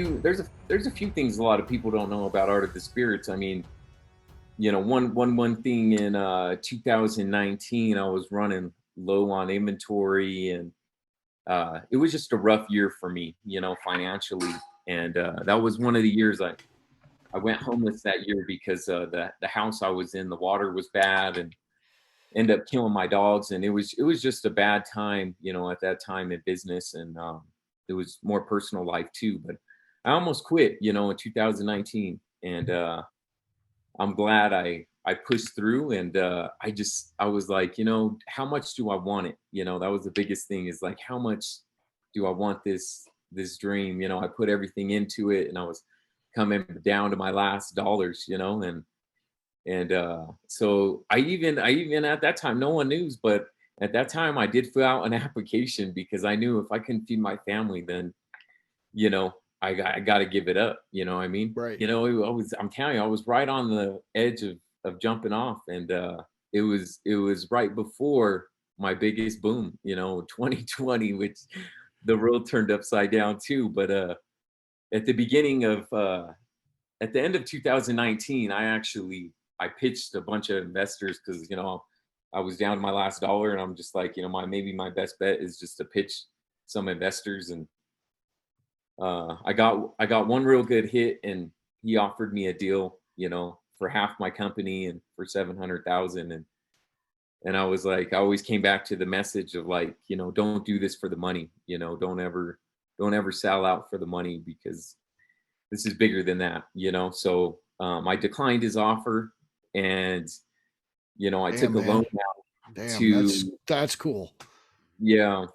few things a lot of people don't know about Art of the Spirits. I mean, one thing in 2019, I was running low on inventory, and it was just a rough year for me, financially. And that was one of the years I went homeless that year because the house I was in, the water was bad, and ended up killing my dogs. And it was just a bad time, at that time in business, and it was more personal life too. But I almost quit, in 2019, and I'm glad I pushed through. And I was like, how much do I want it? That was the biggest thing, is like, how much do I want this dream? I put everything into it, and I was coming down to my last dollars, and so I even at that time, no one knew, but at that time I did fill out an application, because I knew if I couldn't feed my family, then you know I got to give it up. I mean, Right. I'm telling you, I was right on the edge of jumping off. And it was right before my biggest boom, 2020, which the world turned upside down too. But at the beginning of at the end of 2019, I pitched a bunch of investors, because I was down to my last dollar, and I'm just like, maybe my best bet is just to pitch some investors. And I got one real good hit, and he offered me a deal, for half my company and for 700,000. And I was like, I always came back to the message of, like, don't do this for the money. Don't ever sell out for the money, because this is bigger than that. So I declined his offer, and I Damn, took a loan man. out Damn, to that's cool. yeah,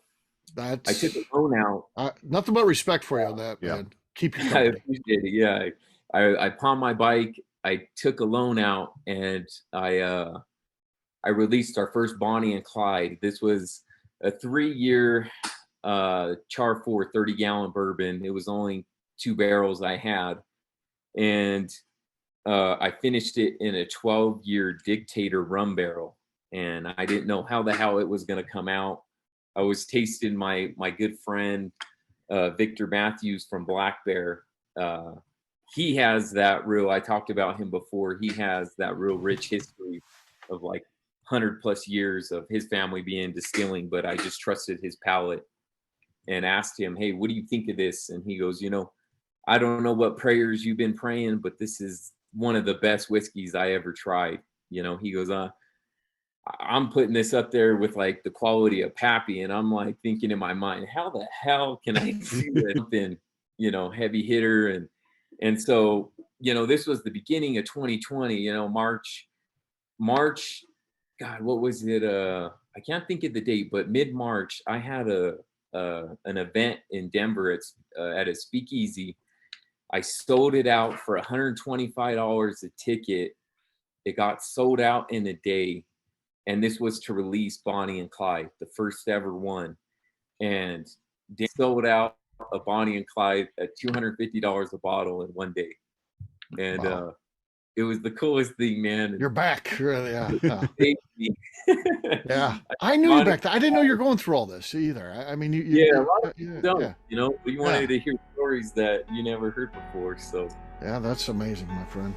I took That's a loan out. nothing but respect for you on that, Yeah. man. Keep your I company. appreciate it. Yeah, I pawned my bike. I took a loan out, and I released our first Bonnie and Clyde. This was a 3-year char 4 30-gallon bourbon. It was only 2 barrels I had, and I finished it in a 12-year Dictator rum barrel. And I didn't know how the hell it was going to come out. I was tasting my good friend Victor Matthews from Black Bear. He has that real, I talked about him before, he has that real rich history of like 100+ years of his family being distilling. But I just trusted his palate and asked him, hey, what do you think of this? And he goes, I don't know what prayers you've been praying, but this is one of the best whiskeys I ever tried. He goes, I'm putting this up there with like the quality of Pappy. And I'm like thinking in my mind, how the hell can I do something, heavy hitter? And so, this was the beginning of 2020, March, God, what was it? I can't think of the date, but mid-March, I had an event in Denver at a speakeasy. I sold it out for $125 a ticket. It got sold out in a day. And this was to release Bonnie and Clyde, the first ever one. And they sold out a Bonnie and Clyde at $250 a bottle in one day. And Wow. It was the coolest thing, man. You're back. Yeah. Yeah. I I knew you wanted, back then. I didn't know you were going through all this either. I mean, yeah, a lot of people yeah, don't, yeah. we wanted to hear stories that you never heard before. So Yeah, that's amazing, my friend.